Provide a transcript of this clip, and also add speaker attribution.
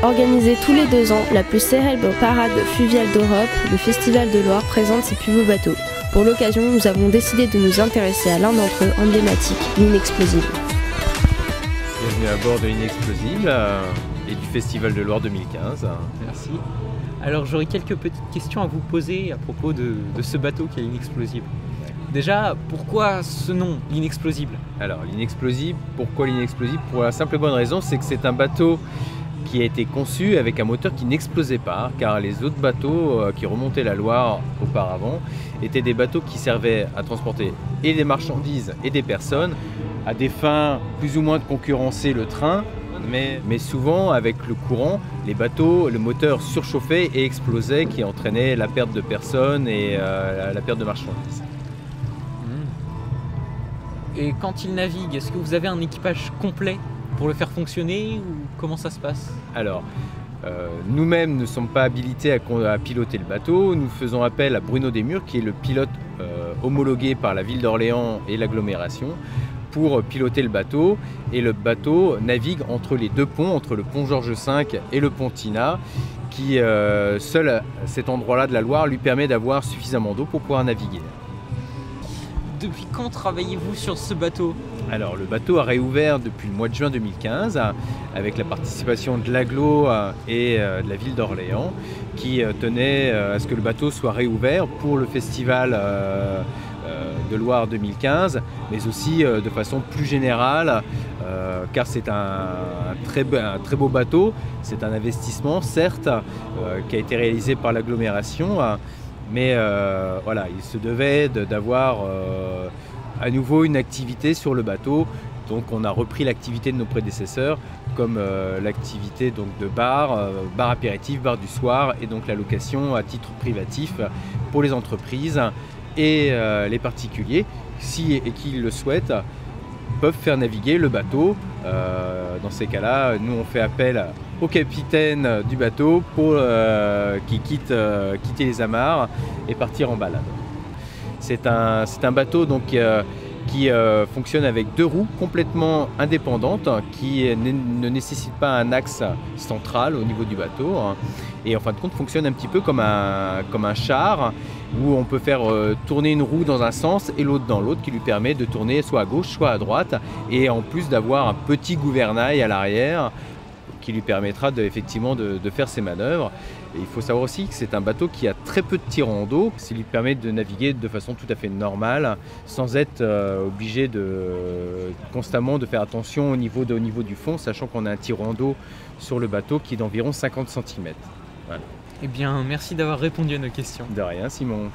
Speaker 1: Organisé tous les 2 ans, la plus célèbre parade fluviale d'Europe, le Festival de Loire présente ses plus beaux bateaux. Pour l'occasion, nous avons décidé de nous intéresser à l'un d'entre eux, emblématique, l'Inexplosible.
Speaker 2: Bienvenue à bord de l'Inexplosible et du Festival de Loire 2015.
Speaker 3: Merci. Alors j'aurais quelques petites questions à vous poser à propos de ce bateau qui est l'Inexplosible. Déjà, pourquoi ce nom, l'Inexplosible?
Speaker 2: Alors l'Inexplosible, pourquoi l'Inexplosible? Pour la simple et bonne raison, c'est que c'est un bateau qui a été conçu avec un moteur qui n'explosait pas, car les autres bateaux qui remontaient la Loire auparavant étaient des bateaux qui servaient à transporter et des marchandises et des personnes à des fins plus ou moins de concurrencer le train, mais souvent avec le courant, les bateaux, le moteur surchauffait et explosait, qui entraînait la perte de personnes et la perte de marchandises.
Speaker 3: Et quand il navigue, est-ce que vous avez un équipage complet pour le faire fonctionner ou comment ça se passe?
Speaker 2: Alors, nous-mêmes ne sommes pas habilités à piloter le bateau. Nous faisons appel à Bruno Desmurs, qui est le pilote homologué par la ville d'Orléans et l'agglomération, pour piloter le bateau. Et le bateau navigue entre les 2 ponts, entre le pont Georges V et le pont Tina, qui seul cet endroit-là de la Loire lui permet d'avoir suffisamment d'eau pour pouvoir naviguer.
Speaker 3: Depuis quand travaillez-vous sur ce bateau?
Speaker 2: Alors le bateau a réouvert depuis le mois de juin 2015 avec la participation de l'agglo et de la ville d'Orléans qui tenait à ce que le bateau soit réouvert pour le festival de Loire 2015, mais aussi de façon plus générale car c'est un très beau bateau. C'est un investissement certes qui a été réalisé par l'agglomération, mais voilà, il se devait d'avoir à nouveau une activité sur le bateau. Donc on a repris l'activité de nos prédécesseurs, comme l'activité donc de bar apéritif, bar du soir, et donc la location à titre privatif pour les entreprises et les particuliers, qui le souhaitent, peuvent faire naviguer le bateau. Dans ces cas-là, nous on fait appel au capitaine du bateau pour qui quitter les amarres et partir en balade. C'est un bateau donc, qui fonctionne avec 2 roues complètement indépendantes, qui ne nécessitent pas un axe central au niveau du bateau, et en fin de compte fonctionne un petit peu comme un char, où on peut faire tourner une roue dans un sens et l'autre dans l'autre, qui lui permet de tourner soit à gauche soit à droite, et en plus d'avoir un petit gouvernail à l'arrière qui lui permettra effectivement de faire ses manœuvres. Et il faut savoir aussi que c'est un bateau qui a très peu de tirants d'eau, ce qui lui permet de naviguer de façon tout à fait normale, sans être obligé constamment de faire attention au niveau du fond, sachant qu'on a un tirant d'eau sur le bateau qui est d'environ 50 cm. Voilà.
Speaker 3: Eh bien, merci d'avoir répondu à nos questions.
Speaker 2: De rien, Simon.